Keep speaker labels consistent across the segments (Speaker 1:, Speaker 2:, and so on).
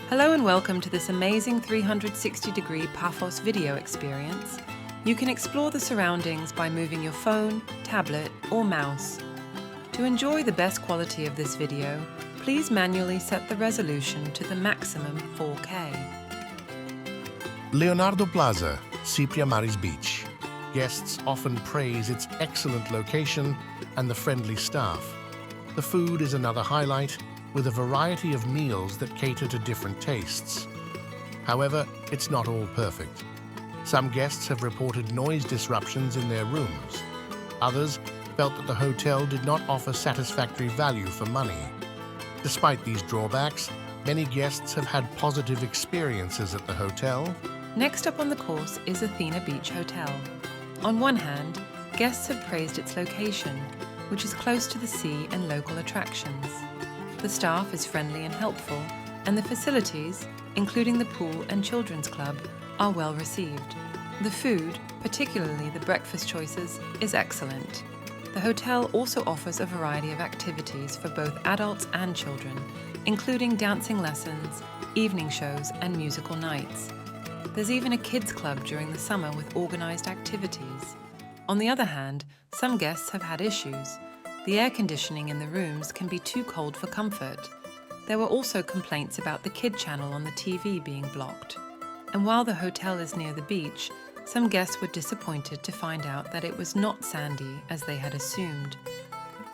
Speaker 1: Hello and welcome to this amazing 360-degree Paphos video experience. You can explore the surroundings by moving your phone, tablet, or mouse. To enjoy the best quality of this video, please manually set the resolution to the maximum 4K.
Speaker 2: Leonardo Plaza, Cyprus Mare's beach. Guests often praise its excellent location and the friendly staff. The food is another highlight, with a variety of meals that cater to different tastes. However, it's not all perfect. Some guests have reported noise disruptions in their rooms. Others felt that the hotel did not offer satisfactory value for money. Despite these drawbacks, many guests have had positive experiences at the hotel.
Speaker 1: Next up on the course is Athena Beach Hotel. On one hand, guests have praised its location, which is close to the sea and local attractions. The staff is friendly and helpful, and the facilities, including the pool and children's club, are well received. The food, particularly the breakfast choices, is excellent. The hotel also offers a variety of activities for both adults and children, including dancing lessons, evening shows, and musical nights. There's even a kids club during the summer with organized activities. On the other hand, some guests have had issues. The air conditioning in the rooms can be too cold for comfort. There were also complaints about the kid channel on the TV being blocked. And while the hotel is near the beach, some guests were disappointed to find out that it was not sandy as they had assumed.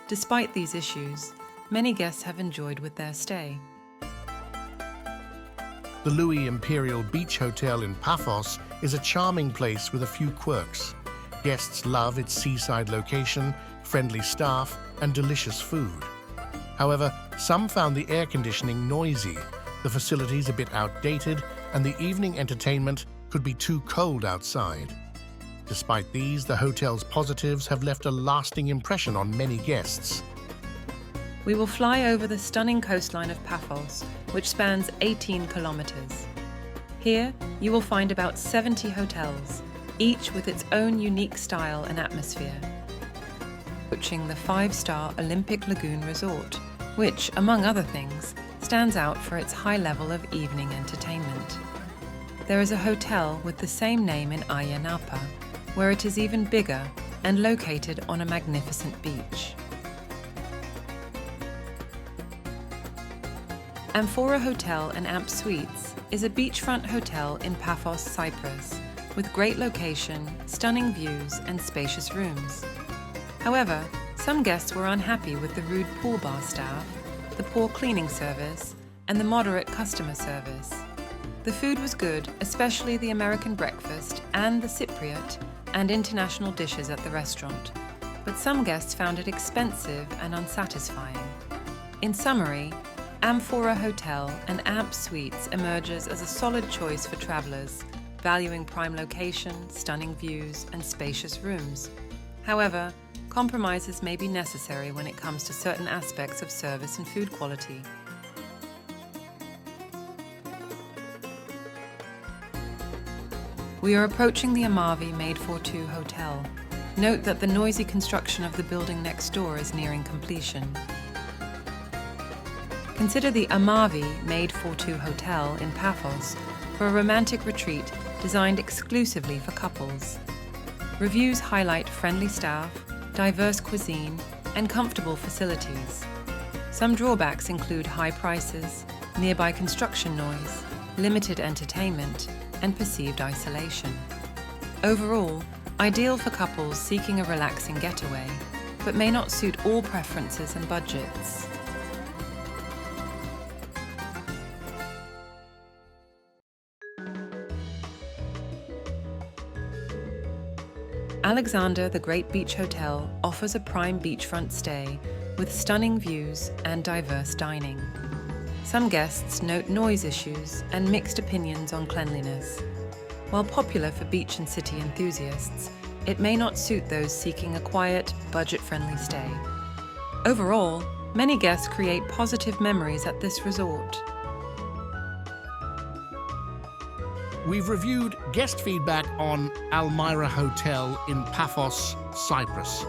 Speaker 1: Despite these issues, many guests have enjoyed with their stay.
Speaker 2: The Louis Imperial Beach Hotel in Paphos is a charming place with a few quirks. Guests love its seaside location, friendly staff, and delicious food. However, some found the air conditioning noisy, the facilities a bit outdated, and the evening entertainment could be too cold outside. Despite these, the hotel's positives have left a lasting impression on many guests.
Speaker 1: We will fly over the stunning coastline of Paphos, which spans 18 kilometres. Here, you will find about 70 hotels, each with its own unique style and atmosphere. Approaching the 5-star Olympic Lagoon Resort, which, among other things, stands out for its high level of evening entertainment. There is a hotel with the same name in Ayia Napa, where it is even bigger and located on a magnificent beach. Amphora Hotel and Amp Suites is a beachfront hotel in Paphos, Cyprus, with great location, stunning views, and spacious rooms. However, some guests were unhappy with the rude pool bar staff, the poor cleaning service, and the moderate customer service. The food was good, especially the American breakfast and the Cypriot and international dishes at the restaurant, but some guests found it expensive and unsatisfying. In summary, Amphora Hotel and Amp Suites emerges as a solid choice for travelers, valuing prime location, stunning views, and spacious rooms. However, compromises may be necessary when it comes to certain aspects of service and food quality. We are approaching the Amavi Made-for-Two Hotel. Note that the noisy construction of the building next door is nearing completion. Consider the Amavi Made-for-Two Hotel in Paphos for a romantic retreat designed exclusively for couples. Reviews highlight friendly staff, diverse cuisine, and comfortable facilities. Some drawbacks include high prices, nearby construction noise, limited entertainment, and perceived isolation. Overall, ideal for couples seeking a relaxing getaway, but may not suit all preferences and budgets. Alexander the Great Beach Hotel offers a prime beachfront stay with stunning views and diverse dining. Some guests note noise issues and mixed opinions on cleanliness. While popular for beach and city enthusiasts, it may not suit those seeking a quiet, budget-friendly stay. Overall, many guests create positive memories at this resort.
Speaker 2: We've reviewed guest feedback on Almira Hotel in Paphos, Cyprus.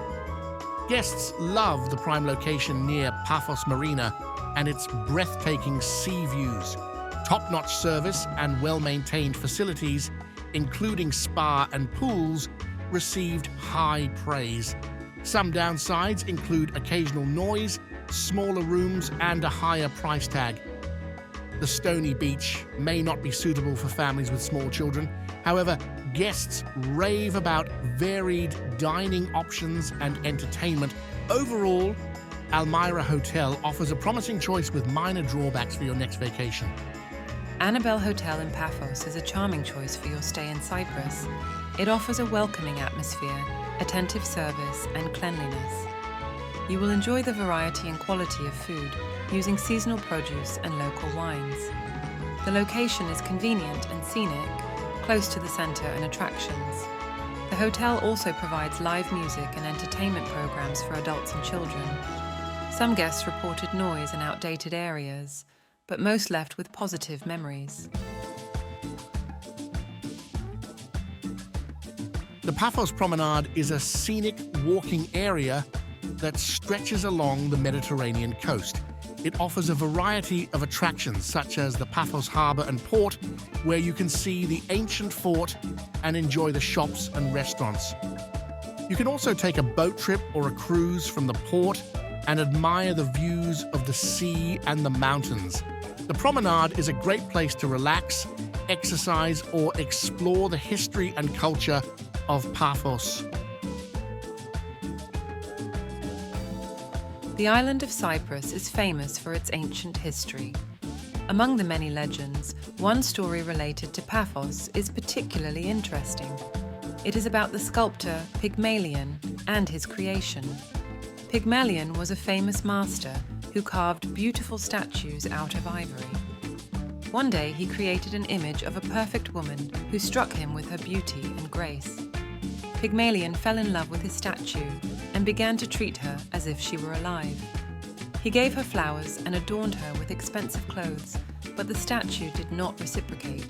Speaker 2: Guests love the prime location near Paphos Marina and its breathtaking sea views. Top-notch service and well-maintained facilities, including spa and pools, received high praise. Some downsides include occasional noise, smaller rooms, and a higher price tag. The stony beach may not be suitable for families with small children. However, guests rave about varied dining options and entertainment. Overall, Mare Hotel offers a promising choice with minor drawbacks for your next vacation.
Speaker 1: Annabelle Hotel in Paphos is a charming choice for your stay in Cyprus. It offers a welcoming atmosphere, attentive service, and cleanliness. You will enjoy the variety and quality of food, using seasonal produce and local wines. The location is convenient and scenic, close to the centre and attractions. The hotel also provides live music and entertainment programs for adults and children. Some guests reported noise in outdated areas, but most left with positive memories.
Speaker 2: The Paphos Promenade is a scenic walking area that stretches along the Mediterranean coast. It offers a variety of attractions, such as the Paphos Harbour and Port, where you can see the ancient fort and enjoy the shops and restaurants. You can also take a boat trip or a cruise from the port and admire the views of the sea and the mountains. The promenade is a great place to relax, exercise, or explore the history and culture of Paphos.
Speaker 1: The island of Cyprus is famous for its ancient history. Among the many legends, one story related to Paphos is particularly interesting. It is about the sculptor Pygmalion and his creation. Pygmalion was a famous master who carved beautiful statues out of ivory. One day he created an image of a perfect woman who struck him with her beauty and grace. Pygmalion fell in love with his statue and began to treat her as if she were alive. He gave her flowers and adorned her with expensive clothes, but the statue did not reciprocate.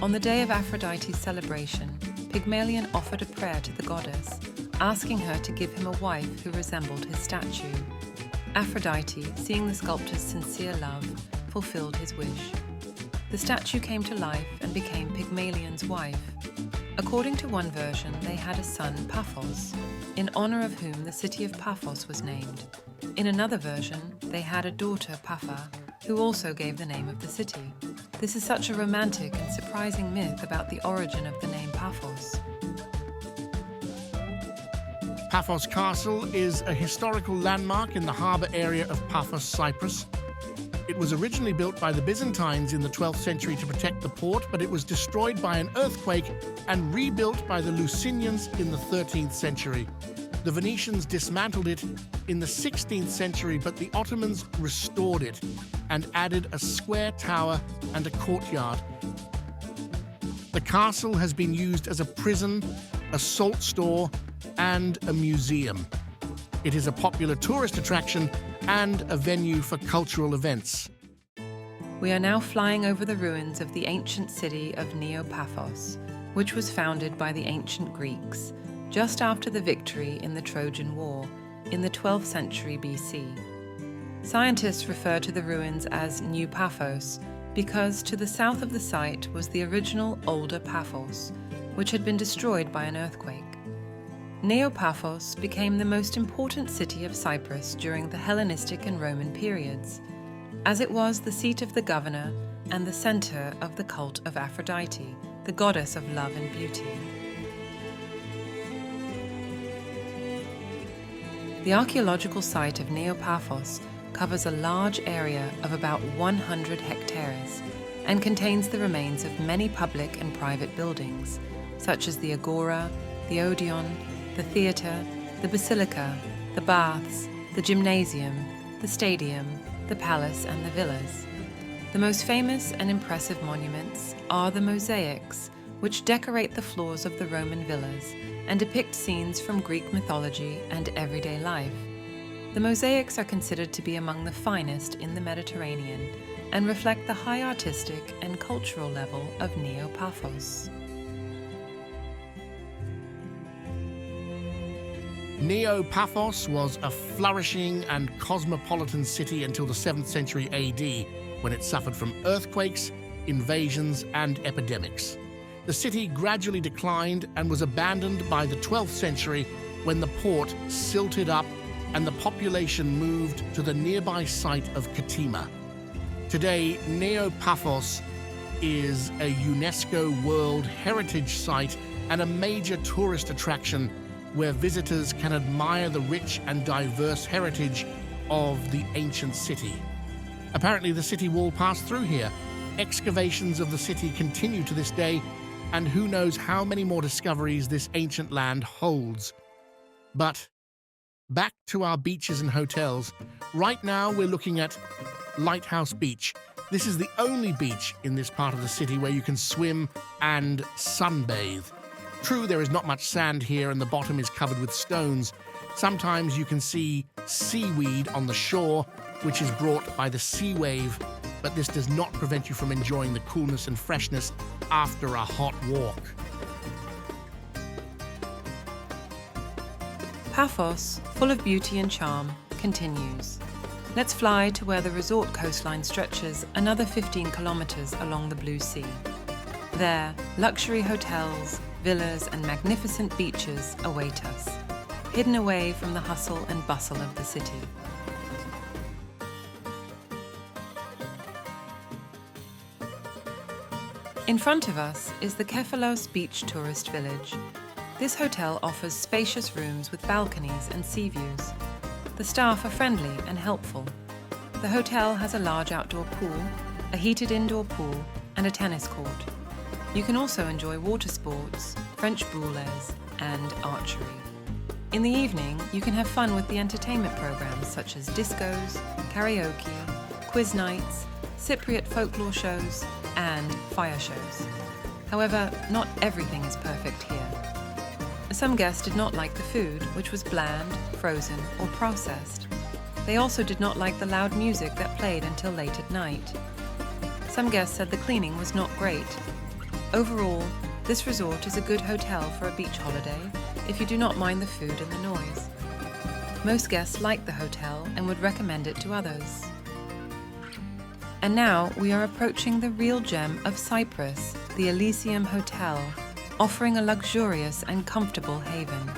Speaker 1: On the day of Aphrodite's celebration, Pygmalion offered a prayer to the goddess, asking her to give him a wife who resembled his statue. Aphrodite, seeing the sculptor's sincere love, fulfilled his wish. The statue came to life and became Pygmalion's wife. According to one version, they had a son, Paphos, in honor of whom the city of Paphos was named. In another version, they had a daughter, Papha, who also gave the name of the city. This is such a romantic and surprising myth about the origin of the name Paphos.
Speaker 2: Paphos Castle is a historical landmark in the harbour area of Paphos, Cyprus. It was originally built by the Byzantines in the 12th century to protect the port, but it was destroyed by an earthquake and rebuilt by the Lusinians in the 13th century. The Venetians dismantled it in the 16th century, but the Ottomans restored it and added a square tower and a courtyard. The castle has been used as a prison, a salt store, and a museum. It is a popular tourist attraction and a venue for cultural events.
Speaker 1: We are now flying over the ruins of the ancient city of Paphos, which was founded by the ancient Greeks, just after the victory in the Trojan War in the 12th century BC. Scientists refer to the ruins as New Paphos because to the south of the site was the original older Paphos, which had been destroyed by an earthquake. Paphos became the most important city of Cyprus during the Hellenistic and Roman periods, as it was the seat of the governor and the center of the cult of Aphrodite, the goddess of love and beauty. The archaeological site of Paphos covers a large area of about 100 hectares and contains the remains of many public and private buildings, such as the Agora, the Odeon, the theatre, the basilica, the baths, the gymnasium, the stadium, the palace and the villas. The most famous and impressive monuments are the mosaics, which decorate the floors of the Roman villas and depict scenes from Greek mythology and everyday life. The mosaics are considered to be among the finest in the Mediterranean and reflect the high artistic and cultural level of Paphos. Paphos
Speaker 2: was a flourishing and cosmopolitan city until the 7th century AD, when it suffered from earthquakes, invasions, and epidemics. The city gradually declined and was abandoned by the 12th century when the port silted up and the population moved to the nearby site of Katima. Today, Paphos is a UNESCO World Heritage Site and a major tourist attraction where visitors can admire the rich and diverse heritage of the ancient city. Apparently, the city wall passed through here. Excavations of the city continue to this day, and who knows how many more discoveries this ancient land holds. But back to our beaches and hotels. Right now, we're looking at Lighthouse Beach. This is the only beach in this part of the city where you can swim and sunbathe. True, there is not much sand here and the bottom is covered with stones. Sometimes you can see seaweed on the shore, which is brought by the sea wave, but this does not prevent you from enjoying the coolness and freshness after a hot walk.
Speaker 1: Paphos, full of beauty and charm, continues. Let's fly to where the resort coastline stretches another 15 kilometres along the blue sea. There, luxury hotels, villas and magnificent beaches await us, hidden away from the hustle and bustle of the city. In front of us is the Paphos Beach Tourist Village. This hotel offers spacious rooms with balconies and sea views. The staff are friendly and helpful. The hotel has a large outdoor pool, a heated indoor pool, and a tennis court. You can also enjoy water sports, French boules, and archery. In the evening, you can have fun with the entertainment programs such as discos, karaoke, quiz nights, Cypriot folklore shows, and fire shows. However, not everything is perfect here. Some guests did not like the food, which was bland, frozen, or processed. They also did not like the loud music that played until late at night. Some guests said the cleaning was not great. Overall, this resort is a good hotel for a beach holiday if you do not mind the food and the noise. Most guests like the hotel and would recommend it to others. And now we are approaching the real gem of Cyprus, the Elysium Hotel, offering a luxurious and comfortable haven.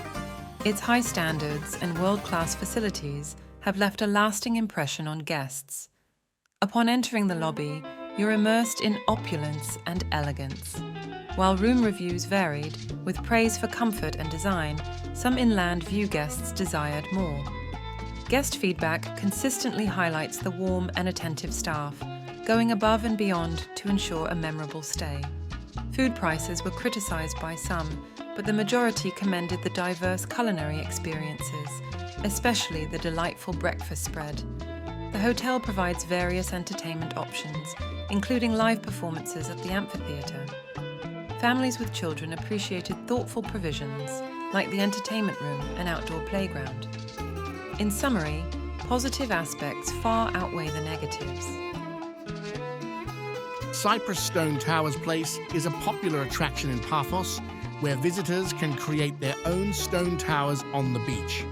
Speaker 1: Its high standards and world-class facilities have left a lasting impression on guests. Upon entering the lobby, you're immersed in opulence and elegance. While room reviews varied, with praise for comfort and design, some inland view guests desired more. Guest feedback consistently highlights the warm and attentive staff, going above and beyond to ensure a memorable stay. Food prices were criticized by some, but the majority commended the diverse culinary experiences, especially the delightful breakfast spread. The hotel provides various entertainment options, including live performances at the amphitheatre. Families with children appreciated thoughtful provisions, like the entertainment room and outdoor playground. In summary, positive aspects far outweigh the negatives.
Speaker 2: Cyprus Stone Towers Place is a popular attraction in Paphos, where visitors can create their own stone towers on the beach.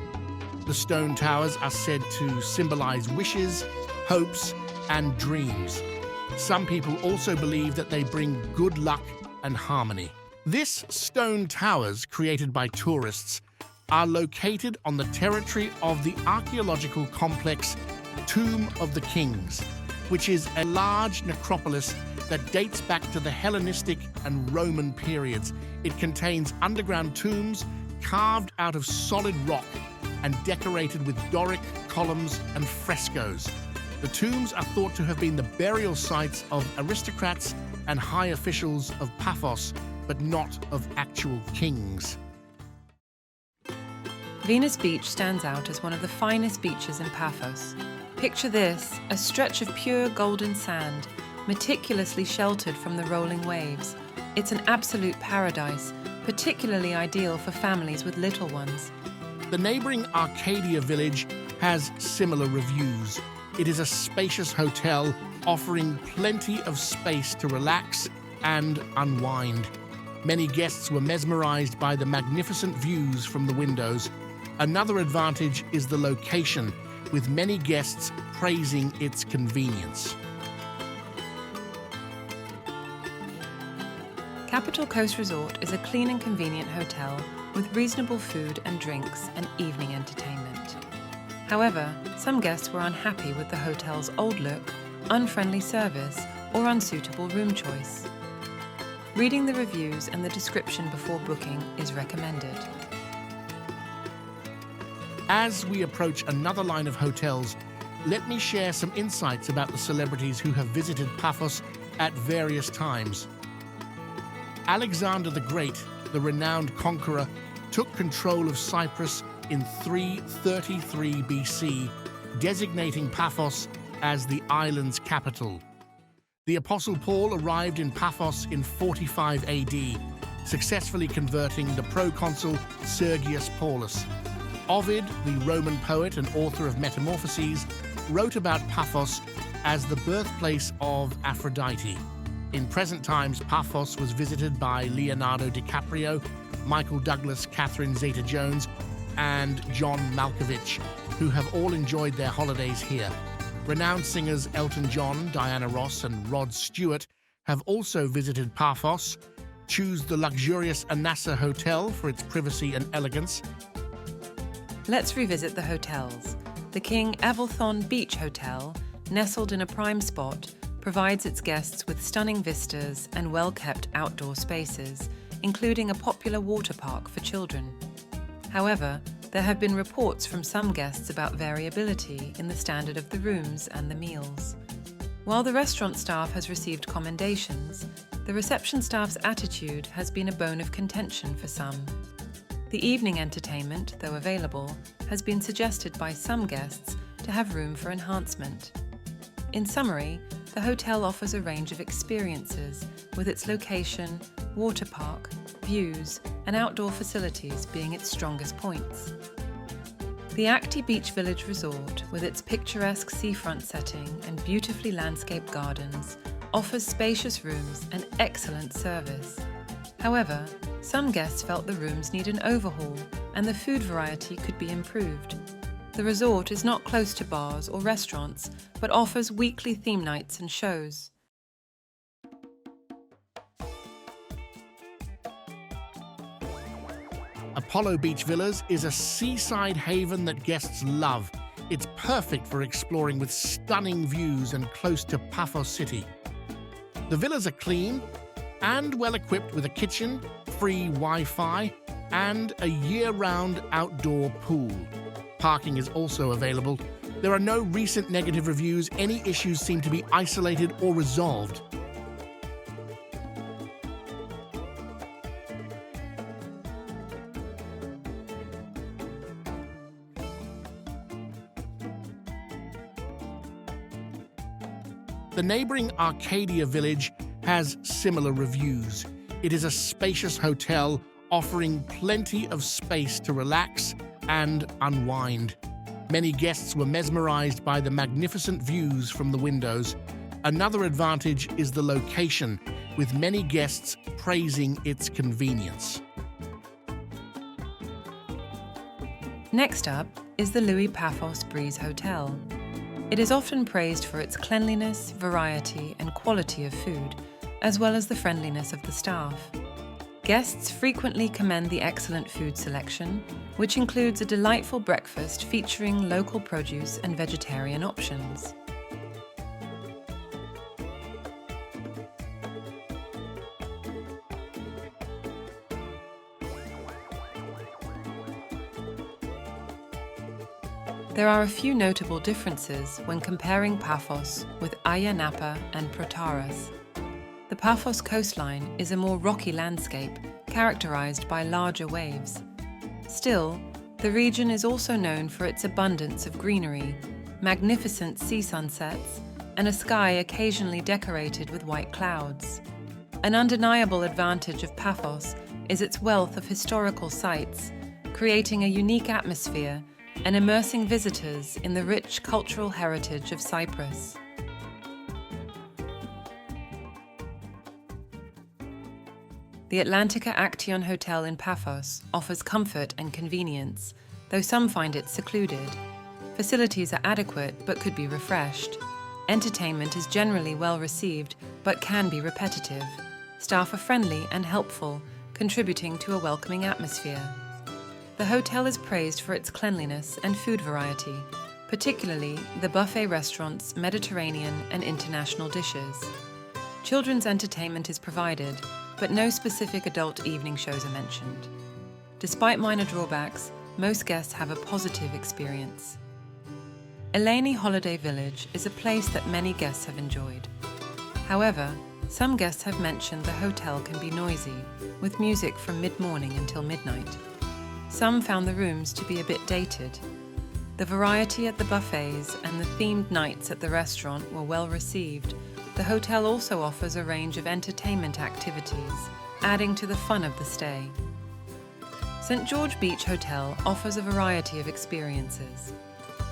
Speaker 2: The stone towers are said to symbolize wishes, hopes, and dreams. Some people also believe that they bring good luck and harmony. These stone towers, created by tourists, are located on the territory of the archaeological complex Tomb of the Kings, which is a large necropolis that dates back to the Hellenistic and Roman periods. It contains underground tombs carved out of solid rock and decorated with Doric columns and frescoes. The tombs are thought to have been the burial sites of aristocrats and high officials of Paphos, but not of actual kings.
Speaker 1: Venus Beach stands out as one of the finest beaches in Paphos. Picture this, a stretch of pure golden sand, meticulously sheltered from the rolling waves. It's an absolute paradise, particularly ideal for families with little ones.
Speaker 2: The neighboring Arcadia village has similar reviews. It is a spacious hotel offering plenty of space to relax and unwind. Many guests were mesmerized by the magnificent views from the windows. Another advantage is the location, with many guests praising its convenience.
Speaker 1: Capital Coast Resort is a clean and convenient hotel with reasonable food and drinks and evening entertainment. However, some guests were unhappy with the hotel's old look, unfriendly service, or unsuitable room choice. Reading the reviews and the description before booking is recommended.
Speaker 2: As we approach another line of hotels, let me share some insights about the celebrities who have visited Paphos at various times. Alexander the Great, the renowned conqueror, took control of Cyprus in 333 BC, designating Paphos as the island's capital. The Apostle Paul arrived in Paphos in 45 AD, successfully converting the proconsul Sergius Paulus. Ovid, the Roman poet and author of Metamorphoses, wrote about Paphos as the birthplace of Aphrodite. In present times, Paphos was visited by Leonardo DiCaprio, Michael Douglas, Catherine Zeta-Jones, and John Malkovich, who have all enjoyed their holidays here. Renowned singers Elton John, Diana Ross, and Rod Stewart have also visited Paphos. Choose the luxurious Anassa Hotel for its privacy and elegance.
Speaker 1: Let's revisit the hotels. The King Avalthon Beach Hotel, nestled in a prime spot, provides its guests with stunning vistas and well-kept outdoor spaces, including a popular water park for children. However, there have been reports from some guests about variability in the standard of the rooms and the meals. While the restaurant staff has received commendations, the reception staff's attitude has been a bone of contention for some. The evening entertainment, though available, has been suggested by some guests to have room for enhancement. In summary, the hotel offers a range of experiences, with its location, water park, views, and outdoor facilities being its strongest points. The Akti Beach Village Resort, with its picturesque seafront setting and beautifully landscaped gardens, offers spacious rooms and excellent service. However, some guests felt the rooms need an overhaul and the food variety could be improved. The resort is not close to bars or restaurants, but offers weekly theme nights and shows.
Speaker 2: Apollo Beach Villas is a seaside haven that guests love. It's perfect for exploring with stunning views and close to Paphos City. The villas are clean and well equipped with a kitchen, free Wi-Fi, and a year-round outdoor pool. Parking is also available. There are no recent negative reviews. Any issues seem to be isolated or resolved. The neighboring Arcadia village has similar reviews. It is a spacious hotel offering plenty of space to relax and unwind. Many guests were mesmerized by the magnificent views from the windows. Another advantage is the location, with many guests praising its convenience.
Speaker 1: Next up is the Louis Paphos Breeze Hotel. It is often praised for its cleanliness, variety, and quality of food, as well as the friendliness of the staff. Guests frequently commend the excellent food selection, which includes a delightful breakfast featuring local produce and vegetarian options. There are a few notable differences when comparing Paphos with Ayia Napa and Protaras. The Paphos coastline is a more rocky landscape characterized by larger waves. Still, the region is also known for its abundance of greenery, magnificent sea sunsets, and a sky occasionally decorated with white clouds. An undeniable advantage of Paphos is its wealth of historical sites, creating a unique atmosphere and immersing visitors in the rich cultural heritage of Cyprus. The Atlantica Action Hotel in Paphos offers comfort and convenience, though some find it secluded. Facilities are adequate but could be refreshed. Entertainment is generally well received but can be repetitive. Staff are friendly and helpful, contributing to a welcoming atmosphere. The hotel is praised for its cleanliness and food variety, particularly the buffet restaurant's Mediterranean and international dishes. Children's entertainment is provided, but no specific adult evening shows are mentioned. Despite minor drawbacks, most guests have a positive experience. Eleni Holiday Village is a place that many guests have enjoyed. However, some guests have mentioned the hotel can be noisy, with music from mid-morning until midnight. Some found the rooms to be a bit dated. The variety at the buffets and the themed nights at the restaurant were well received. The hotel also offers a range of entertainment activities, adding to the fun of the stay. St. George Beach Hotel offers a variety of experiences.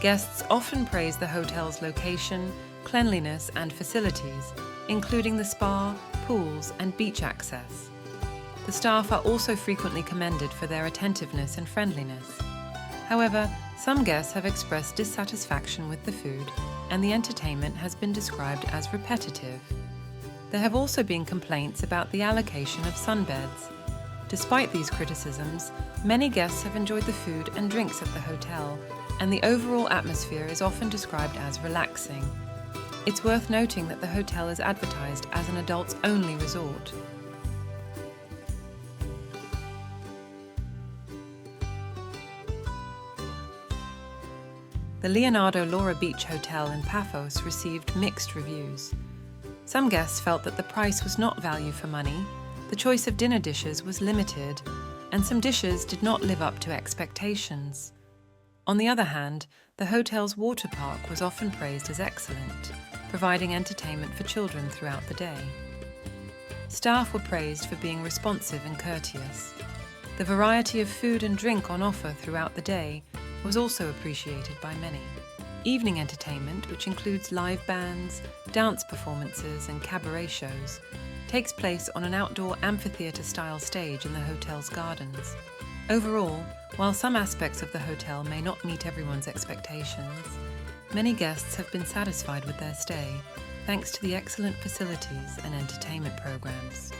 Speaker 1: Guests often praise the hotel's location, cleanliness, and facilities, including the spa, pools, and beach access. The staff are also frequently commended for their attentiveness and friendliness. However, some guests have expressed dissatisfaction with the food, and the entertainment has been described as repetitive. There have also been complaints about the allocation of sunbeds. Despite these criticisms, many guests have enjoyed the food and drinks at the hotel, and the overall atmosphere is often described as relaxing. It's worth noting that the hotel is advertised as an adults-only resort. The Leonardo Laura Beach Hotel in Paphos received mixed reviews. Some guests felt that the price was not value for money, the choice of dinner dishes was limited, and some dishes did not live up to expectations. On the other hand, the hotel's water park was often praised as excellent, providing entertainment for children throughout the day. Staff were praised for being responsive and courteous. The variety of food and drink on offer throughout the day was also appreciated by many. Evening entertainment, which includes live bands, dance performances, and cabaret shows, takes place on an outdoor amphitheatre-style stage in the hotel's gardens. Overall, while some aspects of the hotel may not meet everyone's expectations, many guests have been satisfied with their stay, thanks to the excellent facilities and entertainment programs.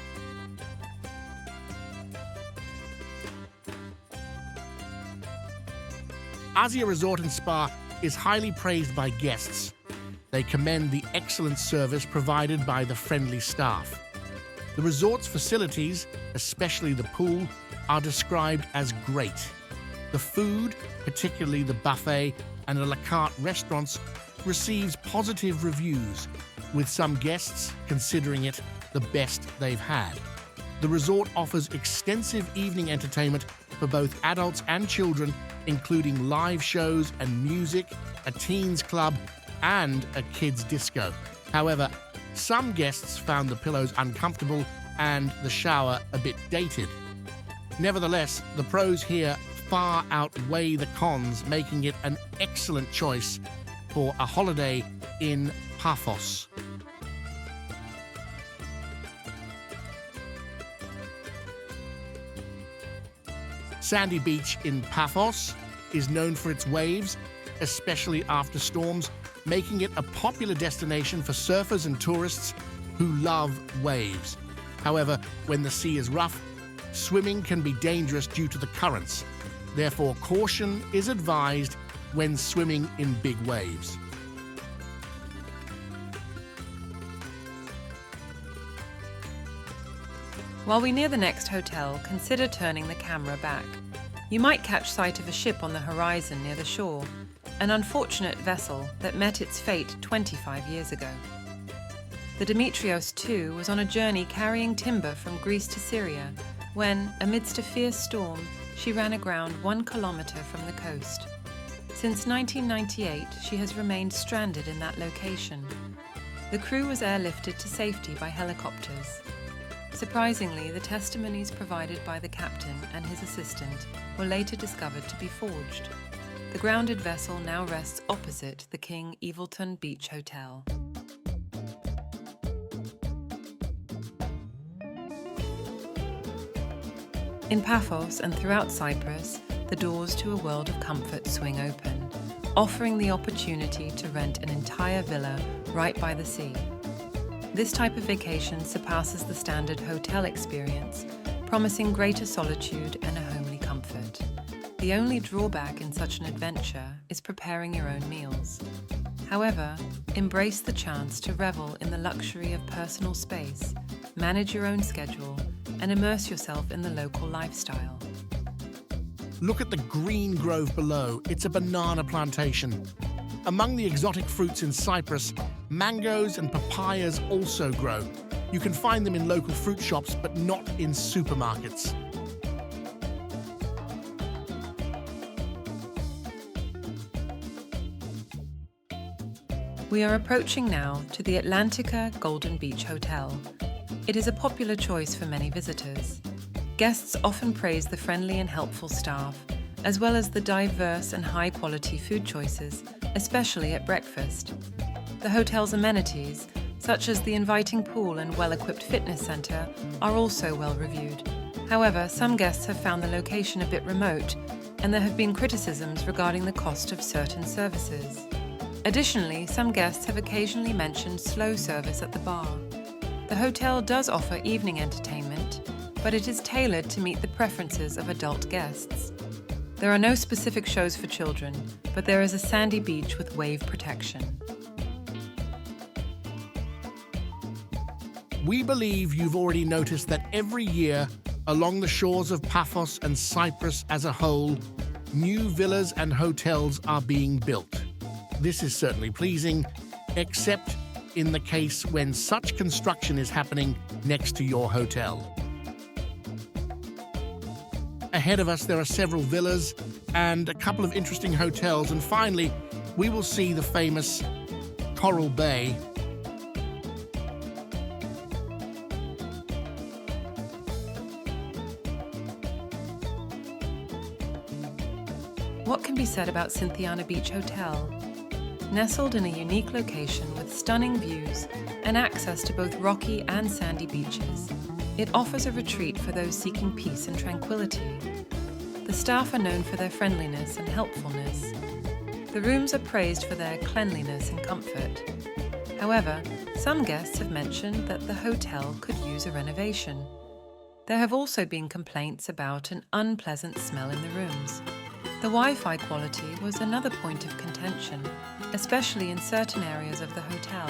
Speaker 2: Asia Resort and Spa is highly praised by guests. They commend the excellent service provided by the friendly staff. The resort's facilities, especially the pool, are described as great. The food, particularly the buffet and a la carte restaurants, receives positive reviews, with some guests considering it the best they've had. The resort offers extensive evening entertainment for both adults and children, including live shows and music, a teens club, and a kids' disco. However, some guests found the pillows uncomfortable and the shower a bit dated. Nevertheless, the pros here far outweigh the cons, making it an excellent choice for a holiday in Paphos. Sandy Beach in Paphos is known for its waves, especially after storms, making it a popular destination for surfers and tourists who love waves. However, when the sea is rough, swimming can be dangerous due to the currents. Therefore, caution is advised when swimming in big waves.
Speaker 1: While we near the next hotel, consider turning the camera back. You might catch sight of a ship on the horizon near the shore, an unfortunate vessel that met its fate 25 years ago. The Demetrios II was on a journey carrying timber from Greece to Syria when, amidst a fierce storm, she ran aground 1 kilometre from the coast. Since 1998, she has remained stranded in that location. The crew was airlifted to safety by helicopters. Surprisingly, the testimonies provided by the captain and his assistant were later discovered to be forged. The grounded vessel now rests opposite the King Evilton Beach Hotel. In Paphos and throughout Cyprus, the doors to a world of comfort swing open, offering the opportunity to rent an entire villa right by the sea. This type of vacation surpasses the standard hotel experience, promising greater solitude and a homely comfort. The only drawback in such an adventure is preparing your own meals. However, embrace the chance to revel in the luxury of personal space, manage your own schedule, and immerse yourself in the local lifestyle.
Speaker 2: Look at the green grove below. It's a banana plantation. Among the exotic fruits in Cyprus, mangoes and papayas also grow. You can find them in local fruit shops, but not in supermarkets.
Speaker 1: We are approaching now to the Atlantica Golden Beach Hotel. It is a popular choice for many visitors. Guests often praise the friendly and helpful staff, as well as the diverse and high-quality food choices, especially at breakfast. The hotel's amenities, such as the inviting pool and well-equipped fitness center, are also well-reviewed. However, some guests have found the location a bit remote, and there have been criticisms regarding the cost of certain services. Additionally, some guests have occasionally mentioned slow service at the bar. The hotel does offer evening entertainment, but it is tailored to meet the preferences of adult guests. There are no specific shows for children, but there is a sandy beach with wave protection.
Speaker 2: We believe you've already noticed that every year, along the shores of Paphos and Cyprus as a whole, new villas and hotels are being built. This is certainly pleasing, except in the case when such construction is happening next to your hotel. Ahead of us, there are several villas and a couple of interesting hotels, and finally, we will see the famous Coral Bay.
Speaker 1: What can be said about Cynthiana Beach Hotel? Nestled in a unique location with stunning views and access to both rocky and sandy beaches, it offers a retreat for those seeking peace and tranquility. The staff are known for their friendliness and helpfulness. The rooms are praised for their cleanliness and comfort. However, some guests have mentioned that the hotel could use a renovation. There have also been complaints about an unpleasant smell in the rooms. The Wi-Fi quality was another point of contention, especially in certain areas of the hotel.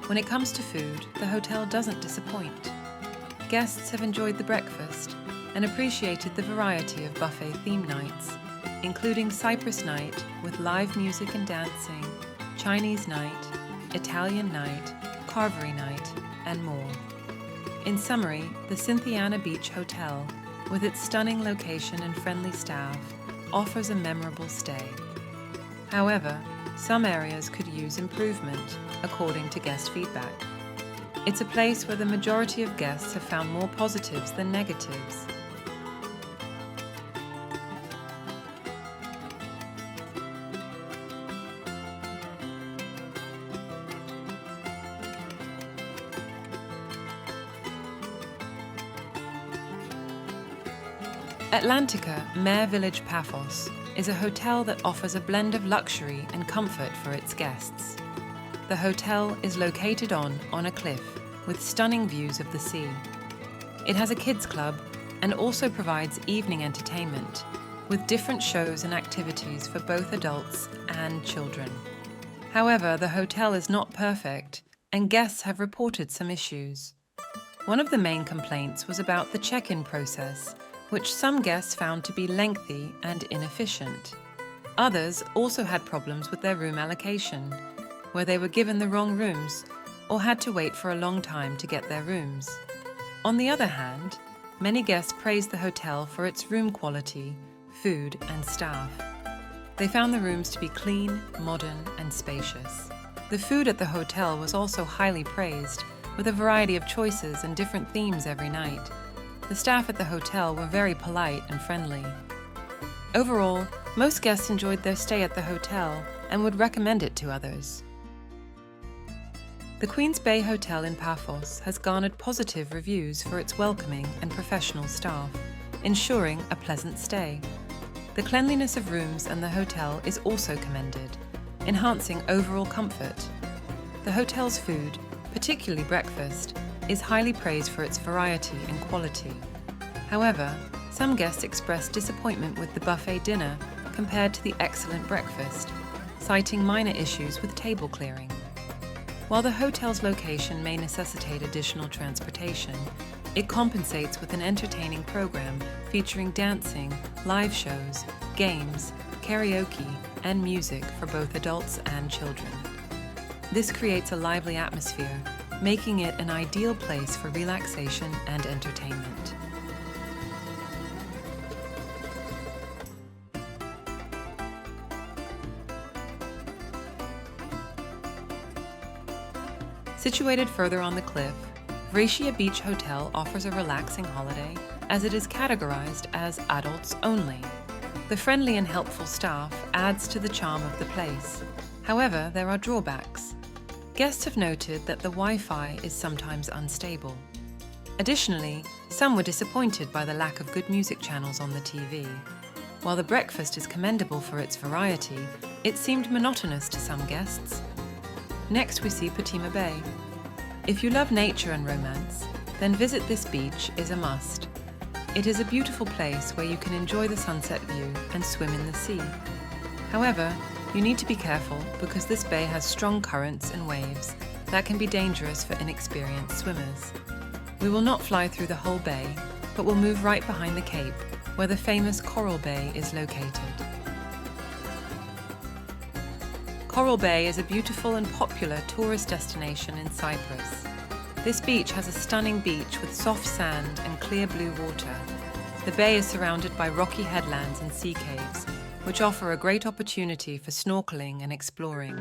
Speaker 1: When it comes to food, the hotel doesn't disappoint. Guests have enjoyed the breakfast and appreciated the variety of buffet theme nights, including Cyprus night with live music and dancing, Chinese night, Italian night, carvery night, and more. In summary, the Cynthiana Beach Hotel, with its stunning location and friendly staff, offers a memorable stay. However, some areas could use improvement, according to guest feedback. It's a place where the majority of guests have found more positives than negatives. Atlantica Mare Village Paphos is a hotel that offers a blend of luxury and comfort for its guests. The hotel is located on a cliff with stunning views of the sea. It has a kids club and also provides evening entertainment with different shows and activities for both adults and children. However, the hotel is not perfect and guests have reported some issues. One of the main complaints was about the check-in process, which some guests found to be lengthy and inefficient. Others also had problems with their room allocation, where they were given the wrong rooms or had to wait for a long time to get their rooms. On the other hand, many guests praised the hotel for its room quality, food, and staff. They found the rooms to be clean, modern, and spacious. The food at the hotel was also highly praised, with a variety of choices and different themes every night. The staff at the hotel were very polite and friendly. Overall, most guests enjoyed their stay at the hotel and would recommend it to others. The Queen's Bay Hotel in Paphos has garnered positive reviews for its welcoming and professional staff, ensuring a pleasant stay. The cleanliness of rooms and the hotel is also commended, enhancing overall comfort. The hotel's food, particularly breakfast, is highly praised for its variety and quality. However, some guests expressed disappointment with the buffet dinner compared to the excellent breakfast, citing minor issues with table clearing. While the hotel's location may necessitate additional transportation, it compensates with an entertaining program featuring dancing, live shows, games, karaoke, and music for both adults and children. This creates a lively atmosphere, making it an ideal place for relaxation and entertainment. Situated further on the cliff, Vratia Beach Hotel offers a relaxing holiday as it is categorized as adults only. The friendly and helpful staff adds to the charm of the place. However, there are drawbacks. Guests have noted that the Wi-Fi is sometimes unstable. Additionally, some were disappointed by the lack of good music channels on the TV. While the breakfast is commendable for its variety, it seemed monotonous to some guests. Next we see Paphos Bay. If you love nature and romance, then visit this beach is a must. It is a beautiful place where you can enjoy the sunset view and swim in the sea. However, you need to be careful because this bay has strong currents and waves that can be dangerous for inexperienced swimmers. We will not fly through the whole bay, but will move right behind the cape, where the famous Coral Bay is located. Coral Bay is a beautiful and popular tourist destination in Cyprus. This beach has a stunning beach with soft sand and clear blue water. The bay is surrounded by rocky headlands and sea caves, which offer a great opportunity for snorkeling and exploring.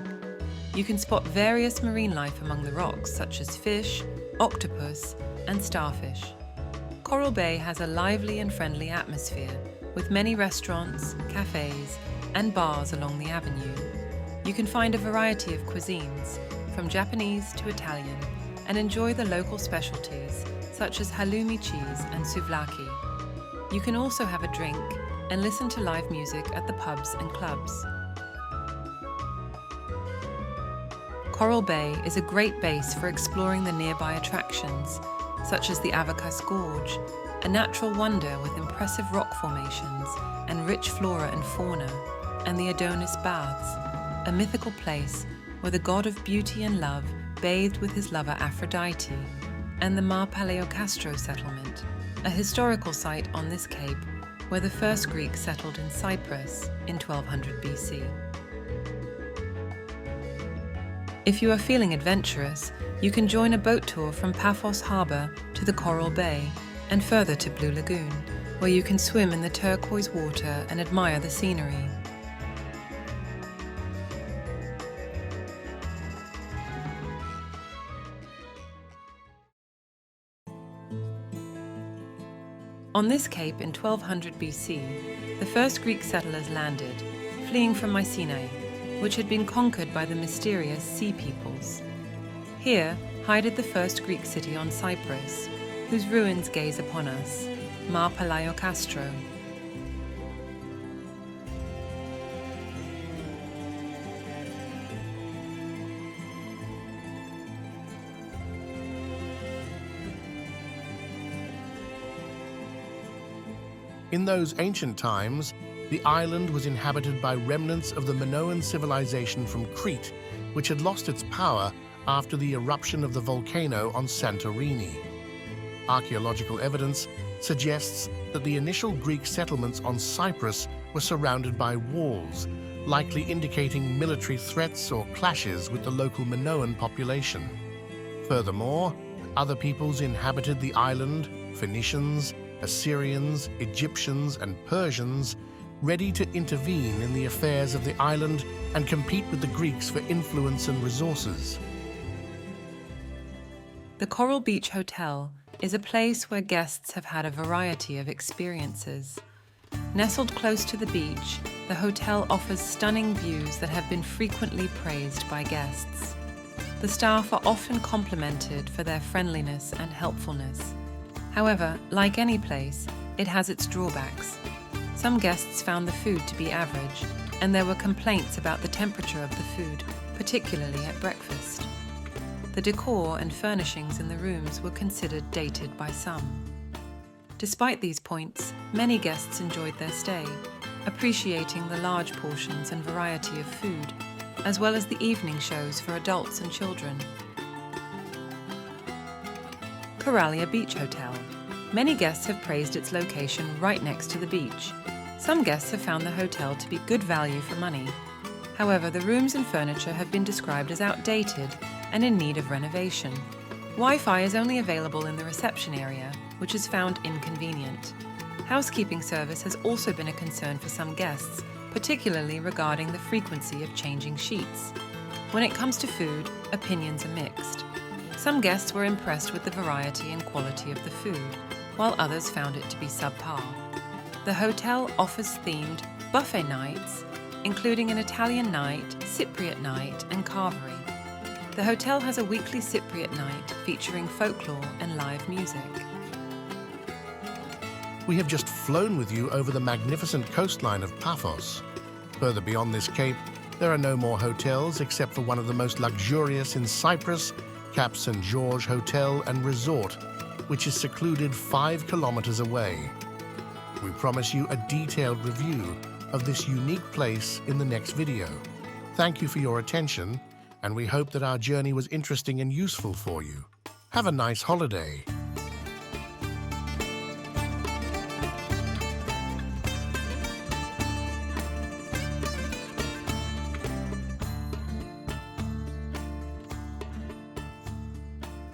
Speaker 1: You can spot various marine life among the rocks, such as fish, octopus, and starfish. Coral Bay has a lively and friendly atmosphere, with many restaurants, cafes, and bars along the avenue. You can find a variety of cuisines, from Japanese to Italian, and enjoy the local specialties, such as halloumi cheese and souvlaki. You can also have a drink and listen to live music at the pubs and clubs. Coral Bay is a great base for exploring the nearby attractions, such as the Paphos Gorge, a natural wonder with impressive rock formations and rich flora and fauna, and the Adonis Baths, a mythical place where the god of beauty and love bathed with his lover Aphrodite, and the Mare settlement, a historical site on this cape where the first Greeks settled in Cyprus in 1200 BC. If you are feeling adventurous, you can join a boat tour from Paphos Harbour to the Coral Bay and further to Blue Lagoon, where you can swim in the turquoise water and admire the scenery. On this cape in 1200 BC, the first Greek settlers landed, fleeing from Mycenae, which had been conquered by the mysterious Sea Peoples. Here hided the first Greek city on Cyprus, whose ruins gaze upon us, Mare Palaiokastro.
Speaker 2: In those ancient times, the island was inhabited by remnants of the Minoan civilization from Crete, which had lost its power after the eruption of the volcano on Santorini. Archaeological evidence suggests that the initial Greek settlements on Cyprus were surrounded by walls, likely indicating military threats or clashes with the local Minoan population. Furthermore, other peoples inhabited the island: Phoenicians, Assyrians, Egyptians, and Persians, ready to intervene in the affairs of the island and compete with the Greeks for influence and resources.
Speaker 1: The Coral Beach Hotel is a place where guests have had a variety of experiences. Nestled close to the beach, the hotel offers stunning views that have been frequently praised by guests. The staff are often complimented for their friendliness and helpfulness. However, like any place, it has its drawbacks. Some guests found the food to be average, and there were complaints about the temperature of the food, particularly at breakfast. The decor and furnishings in the rooms were considered dated by some. Despite these points, many guests enjoyed their stay, appreciating the large portions and variety of food, as well as the evening shows for adults and children. Coralia Beach Hotel. Many guests have praised its location right next to the beach. Some guests have found the hotel to be good value for money. However, the rooms and furniture have been described as outdated and in need of renovation. Wi-Fi is only available in the reception area, which is found inconvenient. Housekeeping service has also been a concern for some guests, particularly regarding the frequency of changing sheets. When it comes to food, opinions are mixed. Some guests were impressed with the variety and quality of the food, while others found it to be subpar. The hotel offers themed buffet nights, including an Italian night, Cypriot night, and carvery. The hotel has a weekly Cypriot night featuring folklore and live music.
Speaker 2: We have just flown with you over the magnificent coastline of Paphos. Further beyond this cape, there are no more hotels except for one of the most luxurious in Cyprus, Cap St. George Hotel and Resort, which is secluded 5 kilometers away. We promise you a detailed review of this unique place in the next video. Thank you for your attention, and we hope that our journey was interesting and useful for you. Have a nice holiday.